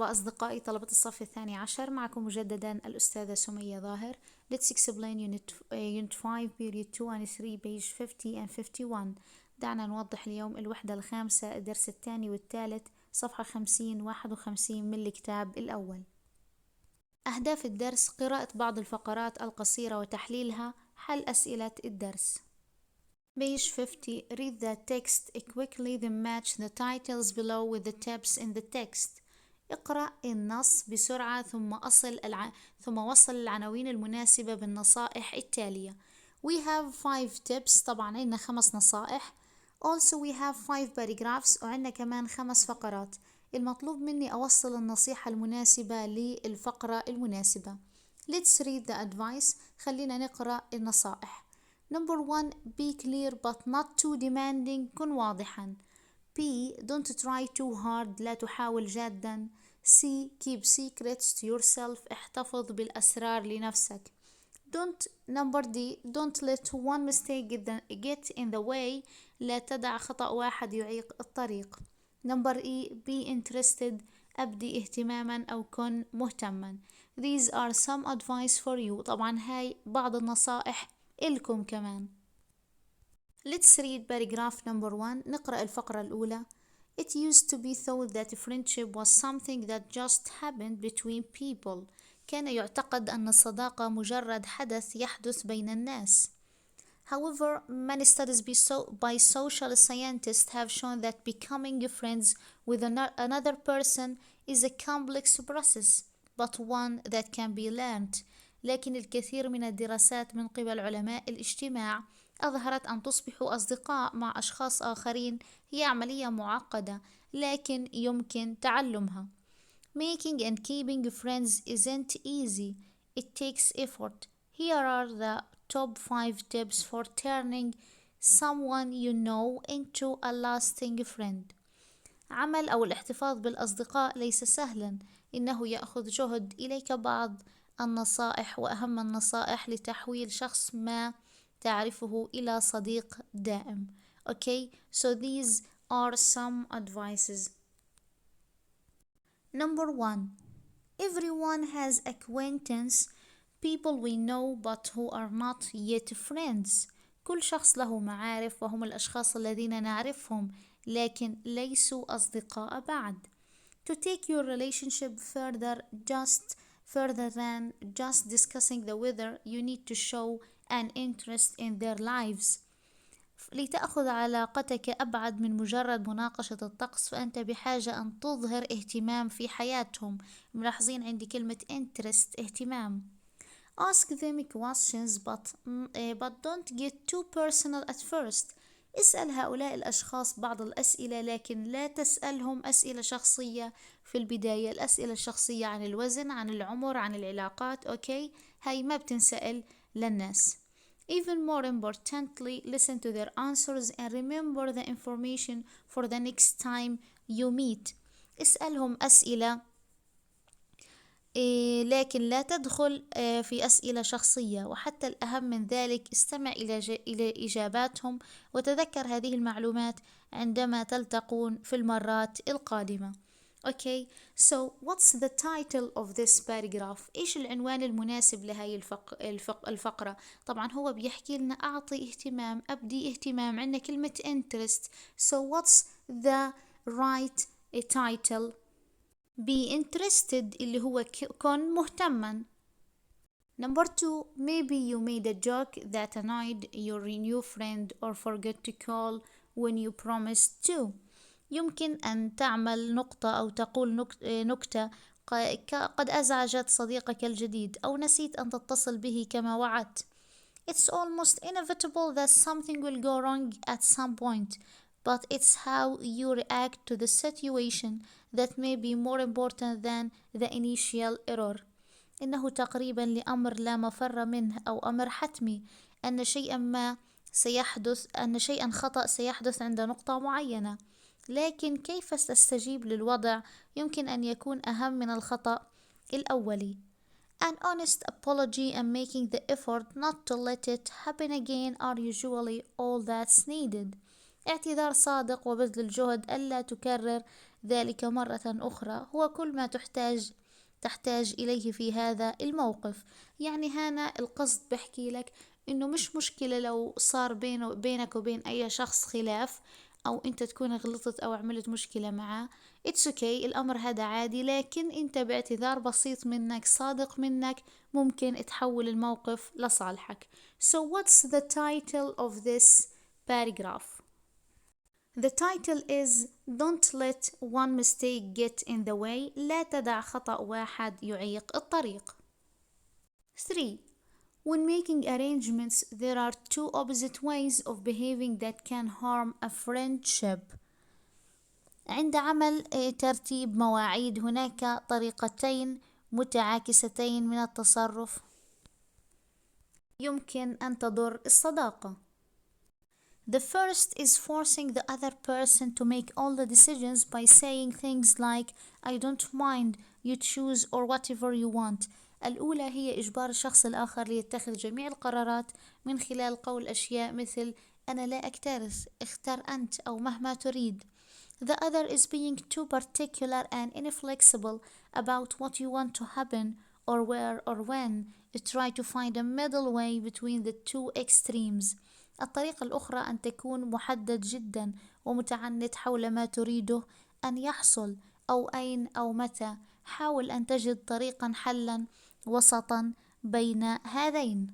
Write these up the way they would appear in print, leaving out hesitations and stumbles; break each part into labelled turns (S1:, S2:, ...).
S1: مرحبا أصدقائي طلبة الصف الثاني عشر، معكم مجددا الأستاذة سمية ظاهر. Let's explain unit 5 period 2 and 3 page 50 and 51. دعنا نوضح اليوم الوحدة الخامسة الدرس الثاني والثالث صفحة 50-51 من الكتاب الأول. أهداف الدرس: قراءة بعض الفقرات القصيرة وتحليلها، حل أسئلة الدرس. Page 50. Read the text quickly, then match the titles below with the tips in the text. اقرأ النص بسرعة ثم وصل العناوين المناسبة بالنصائح التالية. We have 5 tips. طبعا عندنا 5 نصائح. Also we have 5 paragraphs. وعندنا كمان 5 فقرات. المطلوب مني أوصل النصيحة المناسبة للفقرة المناسبة. Let's read the advice. خلينا نقرأ النصائح. Number 1. Be clear but not too demanding. كن واضحا. B. Don't try too hard. لا تحاول جادا. C. Keep secrets to yourself. احتفظ بالأسرار لنفسك. Number D. Don't let one mistake get in the way. لا تدع خطأ واحد يعيق الطريق. Number E. Be interested. أبدي اهتماما أو كن مهتما. These are some advice for you. طبعا هاي بعض النصائح إلكم كمان. Let's read paragraph number 1. نقرأ الفقرة الأولى. It used to be thought that friendship was something that just happened between people. كان يعتقد أن الصداقة مجرد حدث يحدث بين الناس. However, many studies by social scientists have shown that becoming friends with another person is a complex process, but one that can be learned. لكن الكثير من الدراسات من قبل علماء الاجتماع أظهرت أن تصبحوا أصدقاء مع أشخاص آخرين هي عملية معقدة، لكن يمكن تعلمها. Making and keeping friends isn't easy. It takes effort. Here are the top 5 tips for turning someone you know into a lasting friend. عمل أو الاحتفاظ بالأصدقاء ليس سهلا، إنه يأخذ جهد. إليك بعض النصائح وأهم النصائح لتحويل شخص ما تعرفه إلى صديق دائم. Okay, so these are some advices. Number 1. Everyone has acquaintance, people we know but who are not yet friends. كل شخص له معارف وهم الأشخاص الذين نعرفهم لكن ليسوا أصدقاء بعد. To take your relationship further than just discussing the weather, you need to show an interest in their lives. لتأخذ علاقتك أبعد من مجرد مناقشة الطقس، فأنت بحاجة أن تظهر اهتمام في حياتهم. ملاحظين عندي كلمة interest، اهتمام. Ask them questions but don't get too personal at first. اسأل هؤلاء الأشخاص بعض الأسئلة لكن لا تسألهم أسئلة شخصية في البداية. الأسئلة الشخصية عن الوزن، عن العمر، عن العلاقات، أوكي، هاي ما بتنسأل للناس. Even more importantly, listen to their answers and remember the information for the next time you meet. اسألهم أسئلة لكن لا تدخل في أسئلة شخصية، وحتى الأهم من ذلك استمع إلى إجاباتهم وتذكر هذه المعلومات عندما تلتقون في المرات القادمة. Okay, so what's the title of this paragraph? إيش العنوان المناسب لهاي الفقرة؟ طبعا هو بيحكي لنا أعطي اهتمام، أبدي اهتمام، عندنا كلمة interest. So what's the right title? Be interested اللي هو كن مهتما. Number 2. Maybe you made a joke that annoyed your new friend or forgot to call when you promised to. يمكن أن تعمل نقطة أو تقول نكتة قد أزعجت صديقك الجديد أو نسيت أن تتصل به كما وعدت. It's almost inevitable that something will go wrong at some point, but it's how you react to the situation that may be more important than the initial error. إنه تقريبا لأمر لا مفر منه أو أمر حتمي أن شيئا خطأ سيحدث عند نقطة معينة، لكن كيف تستجيب للوضع يمكن أن يكون أهم من الخطأ الأولي. An honest apology and making the effort not to let it happen again are usually all that's needed. اعتذار صادق وبذل الجهد ألا تكرر ذلك مرة أخرى هو كل ما تحتاج إليه في هذا الموقف. يعني هنا القصد بحكي لك إنه مش مشكلة لو صار بينك وبين أي شخص خلاف، أو أنت تكون غلطت أو عملت مشكلة معه. It's okay، الأمر هذا عادي، لكن أنت باعتذار بسيط منك صادق منك ممكن تحول الموقف لصالحك. So what's the title of this paragraph? The title is Don't let one mistake get in the way. لا تدع خطأ واحد يعيق الطريق. 3. When making arrangements, there are two opposite ways of behaving that can harm a friendship. عند عمل ترتيب مواعيد هناك طريقتين متعاكستين من التصرف يمكن أن تضر الصداقة. The first is forcing the other person to make all the decisions by saying things like I don't mind, you choose or whatever you want. الأولى هي إجبار الشخص الآخر ليتخذ جميع القرارات من خلال قول أشياء مثل أنا لا أكترث، اختر أنت، أو مهما تريد. The other is being too particular and inflexible about what you want to happen or where or when. Try to find a middle way between the two extremes. الطريقة الأخرى أن تكون محدد جدا ومتعنت حول ما تريده أن يحصل، أو أين أو متى. حاول أن تجد طريقا حلا وسطا بين هذين.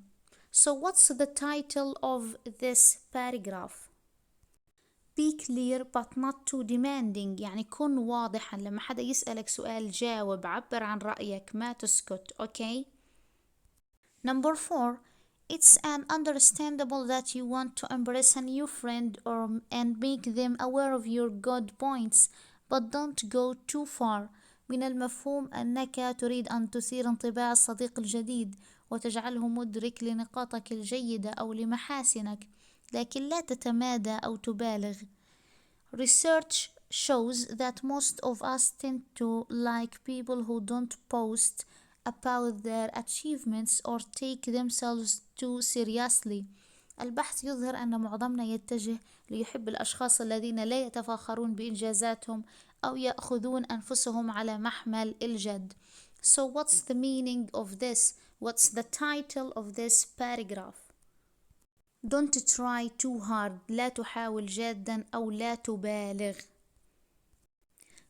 S1: So what's the title of this paragraph? Be clear but not too demanding. يعني كن واضحا، لما حدا يسألك سؤال جاوب، عبر عن رأيك، ما تسكت. Okay. Number 4. It's an understandable that you want to embrace a new friend and make them aware of your good points, but don't go too far. من المفهوم أنك تريد أن تثير انطباع الصديق الجديد وتجعله مدرك لنقاطك الجيدة أو لمحاسنك، لكن لا تتمادى أو تبالغ. Research shows that most of us tend to like people who don't post about their achievements or take themselves too seriously. البحث يظهر أن معظمنا يتجه ليحب الأشخاص الذين لا يتفاخرون بإنجازاتهم أو يأخذون أنفسهم على محمل الجد. So what's the meaning of this? What's the title of this paragraph? Don't try too hard. لا تحاول جادا أو لا تبالغ.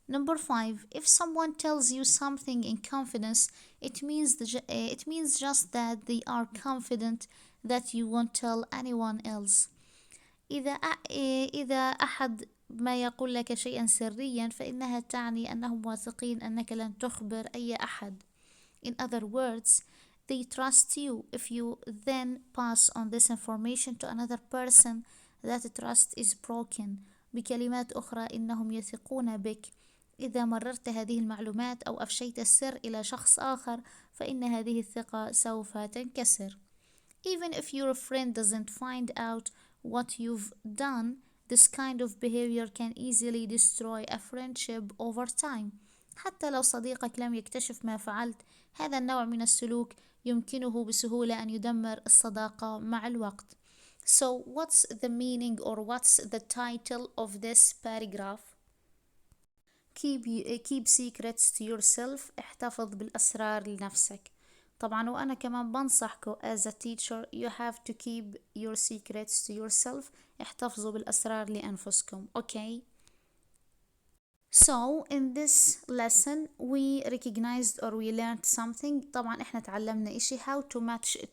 S1: Number 5. If someone tells you something in confidence, it means just that they are confident that you won't tell anyone else. إذا أحد ما يقول لك شيئا سريا فإنها تعني أنهم واثقين أنك لن تخبر أي أحد. In other words, they trust you. If you then pass on this information to another person, that trust is broken. بكلمات أخرى، إنهم يثقون بك. إذا مررت هذه المعلومات أو أفشيت السر إلى شخص آخر فإن هذه الثقة سوف تنكسر. Even if your friend doesn't find out what you've done, this kind of behavior can easily destroy a friendship over time. حتى لو صديقك لم يكتشف ما فعلت، هذا النوع من السلوك يمكنه بسهولة أن يدمر الصداقة مع الوقت. So what's the meaning or what's the title of this paragraph? Keep secrets to yourself. احتفظ بالأسرار لنفسك. طبعا وأنا كمان بنصحكم as a teacher you have to keep your secrets to yourself. احتفظوا بالأسرار لأنفسكم. Okay. So in this lesson we recognized or we learned something. طبعا احنا تعلمنا اشي how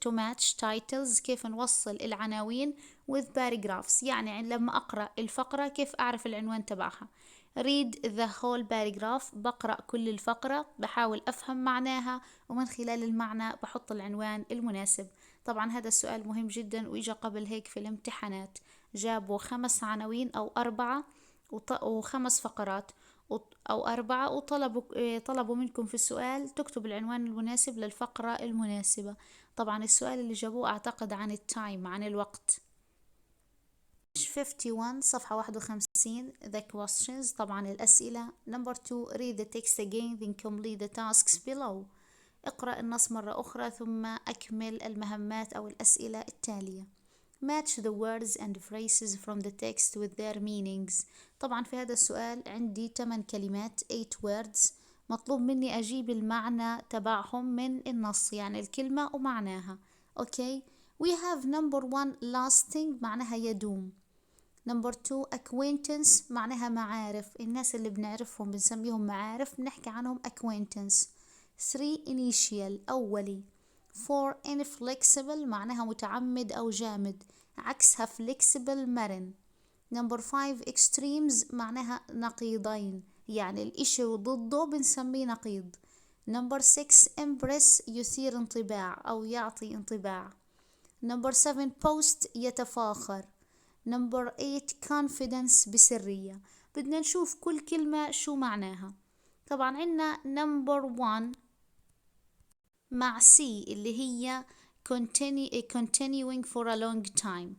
S1: to match titles، كيف نوصل العناوين with paragraphs. يعني لما اقرأ الفقرة كيف اعرف العنوان تبعها. read the whole paragraph، بقرأ كل الفقرة، بحاول افهم معناها ومن خلال المعنى بحط العنوان المناسب. طبعا هذا السؤال مهم جدا وإجا قبل هيك في الامتحانات، جابوا 5 عناوين أو 4 و5 فقرات أو 4 طلبوا منكم في السؤال تكتب العنوان المناسب للفقرة المناسبة. طبعا السؤال اللي جابوه أعتقد عن التايم، عن الوقت. 51 صفحة 51 the questions، طبعا الأسئلة. Number 2 read the text again then complete the tasks below. اقرأ النص مرة أخرى ثم أكمل المهمات أو الأسئلة التالية. Match the words and phrases from the text with their meanings. طبعا في هذا السؤال عندي 8 كلمات 8 words، مطلوب مني أجيب المعنى تبعهم من النص، يعني الكلمة ومعناها. أوكي. We have number 1 lasting معناها يدوم. number 2 acquaintance معناها معارف، الناس اللي بنعرفهم بنسميهم معارف، بنحكي عنهم acquaintance. 3 initial أولي. 4 inflexible معناها متعمد أو جامد، عكسها flexible مرن. number 5 extremes معناها نقيضين، يعني الإشي وضده بنسميه نقيض. number 6 impress يثير انطباع أو يعطي انطباع. number 7 post يتفاخر. number 8 confidence بسرية. بدنا نشوف كل كلمة شو معناها. طبعا عنا number 1 مع C اللي هي continuing for a long time،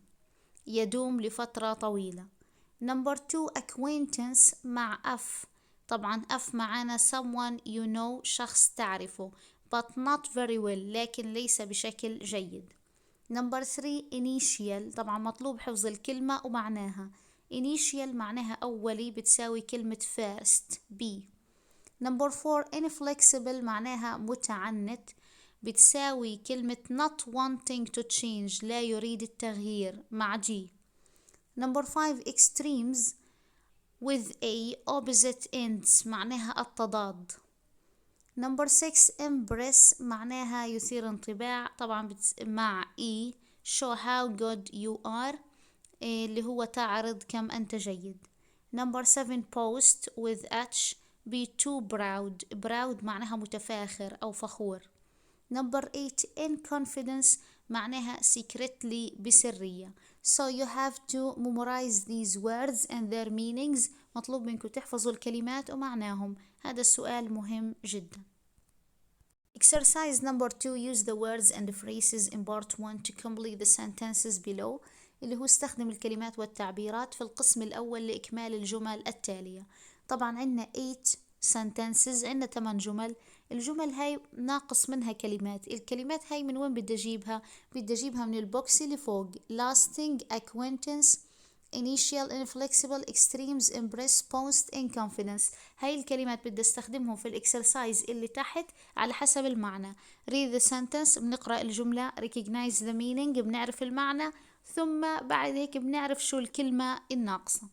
S1: يدوم لفترة طويلة. number 2 acquaintance مع F، طبعا F معانا someone you know، شخص تعرفه but not very well، لكن ليس بشكل جيد. number 3 initial، طبعا مطلوب حفظ الكلمة ومعناها. initial معناها أولي، بتساوي كلمة first B. number 4 inflexible معناها متعنت، بتساوي كلمة not wanting to change، لا يريد التغيير، مع G. number 5 extremes with a opposite ends معناها التضاد. number 6 impress معناها يثير انطباع، طبعا مع E show how good you are، اللي هو تعرض كم أنت جيد. number 7 post with H be too proud معناها متفاخر أو فخور. number 8 in confidence معناها secretly بسرية. so you have to memorize these words and their meanings، مطلوب منكم تحفظوا الكلمات ومعناهم، هذا السؤال مهم جدا. exercise number 2 use the words and phrases in part 1 to complete the sentences below، اللي هو استخدم الكلمات والتعبيرات في القسم الأول لإكمال الجمل التالية. طبعا عندنا 8 sentences، عندنا 8 جمل، الجمل هاي ناقص منها كلمات، الكلمات هاي من وين بدي أجيبها؟ بدي أجيبها من البوكس اللي فوق lasting acquaintance initial inflexible extremes impress post in confidence. هاي الكلمات بدي استخدمهم في الاكسرسايز اللي تحت على حسب المعنى. read the sentence بنقرأ الجملة، recognize the meaning بنعرف المعنى، ثم بعد هيك بنعرف شو الكلمة الناقصة.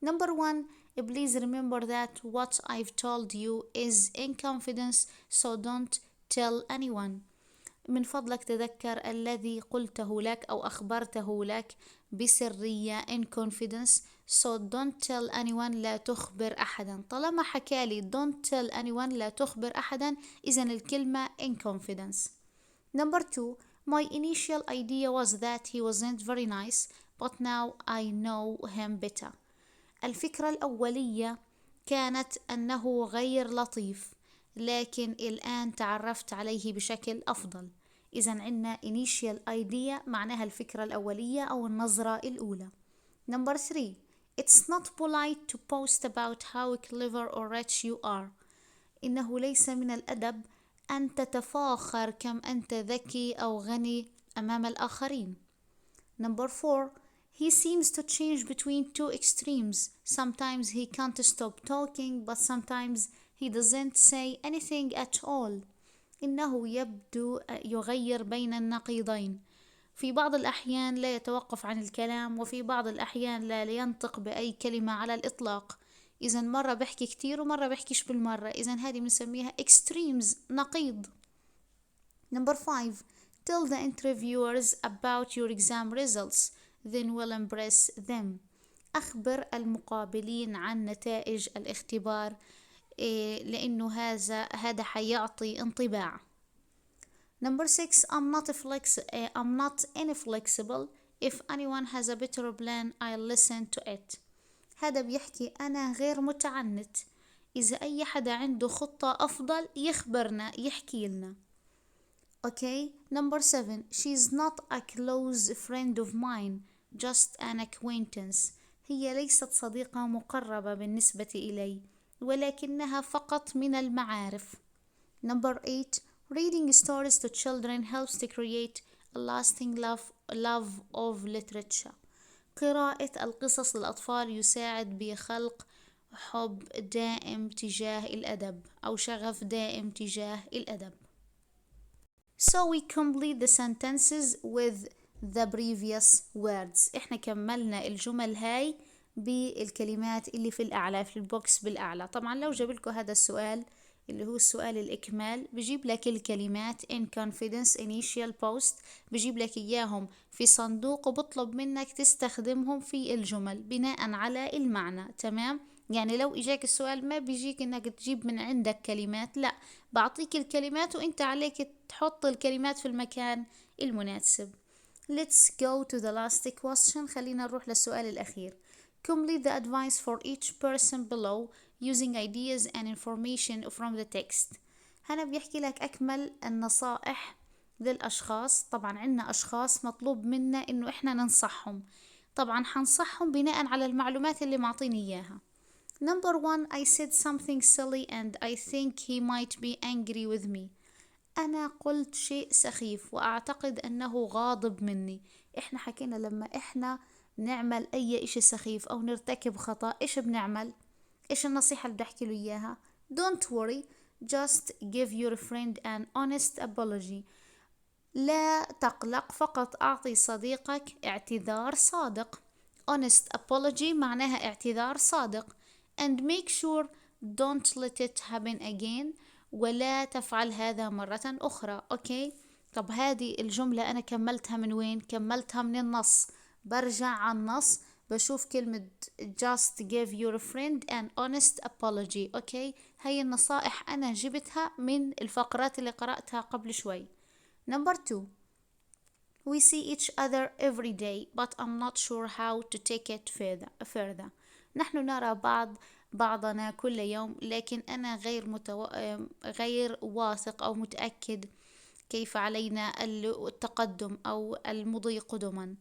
S1: number 1 please remember that what I've told you is in confidence so don't tell anyone. من فضلك تذكر الذي قلته لك أو أخبرته لك بسرية in confidence so don't tell anyone، لا تخبر أحدا. طالما حكالي don't tell anyone لا تخبر أحدا، إذن الكلمة in confidence. number 2 my initial idea was that he wasn't very nice but now I know him better. الفكرة الأولية كانت أنه غير لطيف، لكن الآن تعرفت عليه بشكل أفضل. إذا عندنا initial idea معناها الفكرة الأولية أو النظرة الأولى. number 3 it's not polite to post about how clever or rich you are. إنه ليس من الأدب أن تتفاخر كم أنت ذكي أو غني أمام الآخرين. number 4 he seems to change between two extremes. Sometimes he can't stop talking but sometimes he doesn't say anything at all. إنه يبدو يغير بين النقيضين، في بعض الأحيان لا يتوقف عن الكلام وفي بعض الأحيان لا ينطق بأي كلمة على الإطلاق. إذا مرة بحكي كتير ومرة بحكيش بالمرة، إذا هذه بنسميها extremes، نقيض. number 5 tell the interviewers about your exam results then will impress them. أخبر المقابلين عن نتائج الاختبار، لأنه هذا حيعطي انطباع. number 6 I'm not inflexible. if anyone has a better plan I'll listen to it. هذا بيحكي أنا غير متعنت، إذا أي حدا عنده خطة أفضل يخبرنا يحكي لنا. okay. number 7 she's not a close friend of mine just an acquaintance. هي ليست صديقة مقربة بالنسبة إلي، ولكنها فقط من المعارف. number 8 reading stories to children helps to create a lasting love of literature. قراءة القصص للأطفال يساعد بخلق حب دائم تجاه الأدب أو شغف دائم تجاه الأدب. So we complete the sentences with the previous words. احنا كملنا الجمل هاي بالكلمات اللي في الأعلى، في البوكس بالأعلى. طبعا لو جاب لكم هذا السؤال اللي هو السؤال الإكمال، بجيب لك الكلمات in confidence initial post، بجيب لك إياهم في صندوق وبطلب منك تستخدمهم في الجمل بناء على المعنى. تمام؟ يعني لو إجاك السؤال ما بيجيك إنك تجيب من عندك كلمات، لا، بعطيك الكلمات وإنت عليك تحط الكلمات في المكان المناسب. Let's go to the last question. خلينا نروح للسؤال الأخير. Complete the advice for each person below using ideas and information from the text. هنا بيحكي لك أكمل النصائح للأشخاص. طبعا عنا أشخاص مطلوب منا إنه إحنا ننصحهم. طبعا حنصحهم بناء على المعلومات اللي معطيني إياها. Number 1, I said something silly and I think he might be angry with me. أنا قلت شيء سخيف وأعتقد أنه غاضب مني. إحنا حكينا لما إحنا نعمل أي إشي سخيف أو نرتكب خطأ، إيش بنعمل؟ إيش النصيحة اللي بدي أحكي له إياها؟ Don't worry, just give your friend an honest apology. لا تقلق، فقط أعطي صديقك اعتذار صادق. Honest apology معناها اعتذار صادق. And make sure don't let it happen again. ولا تفعل هذا مرة أخرى. أوكي؟ طب هذه الجملة أنا كملتها من وين؟ كملتها من النص. برجع على النص بشوف كلمة just give your friend an honest apology. أوكي؟ هاي النصائح أنا جبتها من الفقرات اللي قرأتها قبل شوي. Number 2, we see each other every day but I'm not sure how to take it further. نحن نرى بعضنا كل يوم لكن أنا غير واثق أو متأكد كيف علينا التقدم أو المضي قدما.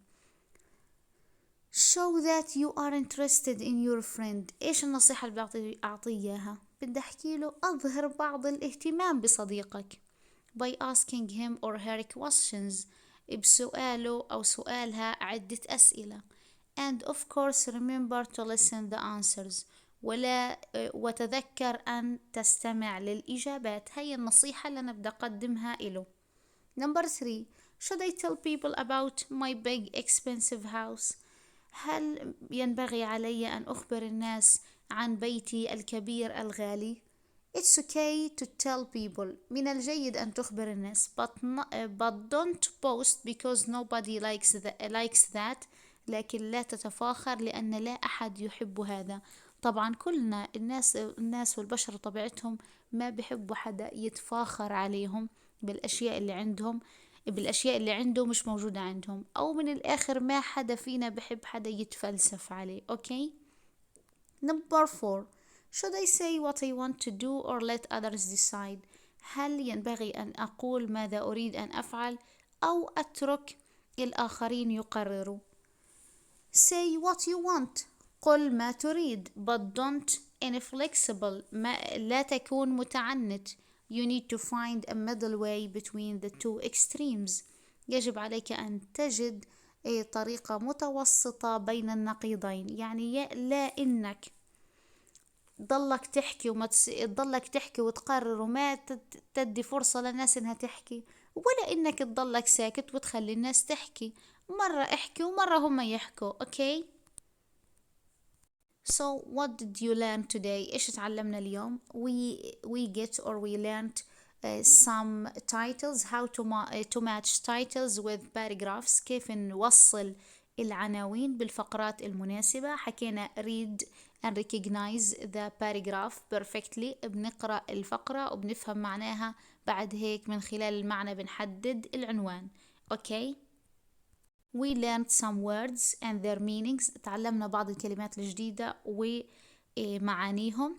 S1: Show that you are interested in your friend. إيش النصيحة اللي أعطيه إياها؟ بدي أحكي له أظهر بعض الاهتمام بصديقك by asking him or her questions، بسؤاله أو سؤالها عدة أسئلة. and of course remember to listen the answers، وتذكر أن تستمع للإجابات. هي النصيحة اللي أنا بدي أقدمها له. Number 3, should I tell people about my big expensive house؟ هل ينبغي علي أن أخبر الناس عن بيتي الكبير الغالي؟ It's okay to tell people. من الجيد أن تخبر الناس but don't boast because nobody likes that. لكن لا تتفاخر لأن لا أحد يحب هذا. طبعا كلنا الناس والبشر طبيعتهم ما بيحبوا حدا يتفاخر عليهم بالأشياء اللي عندهم، بالأشياء اللي عنده مش موجودة عندهم، أو من الآخر ما حدا فينا بحب حدا يتفلسف عليه. أوكي؟ Number 4, should I say what I want to do or let others decide؟ هل ينبغي أن أقول ماذا أريد أن أفعل أو أترك الآخرين يقرروا؟ Say what you want. قل ما تريد but don't inflexible. لا تكون متعنت. You need to find a middle way between the two extremes. يجب عليك أن تجد طريقة متوسطة بين النقيضين. يعني لا إنك تضلك تحكي وتقرر وما تدي فرصة للناس إنها تحكي، ولا إنك تضلك ساكت وتخلي الناس تحكي. مرة احكي ومرة هم يحكوا. أوكي؟ So what did you learn today؟ إيش تعلمنا اليوم؟ we learned some titles, how to match titles with paragraphs. كيف نوصل العناوين بالفقرات المناسبة. حكينا read and recognize the paragraph perfectly. بنقرأ الفقرة وبنفهم معناها، بعد هيك من خلال المعنى بنحدد العنوان. أوكي؟ We learned some words and their meanings. تعلمنا بعض الكلمات الجديدة ومعانيهم.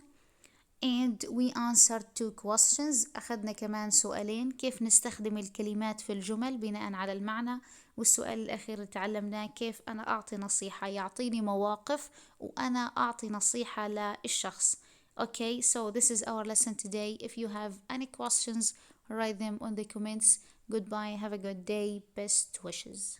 S1: And we answered 2 questions. أخذنا كمان سؤالين، كيف نستخدم الكلمات في الجمل بناء على المعنى. والسؤال الأخير اللي تعلمناه كيف أنا أعطي نصيحة، يعطيني مواقف وأنا أعطي نصيحة للشخص. Okay, so this is our lesson today. If you have any questions write them on the comments. Goodbye, have a good day, best wishes.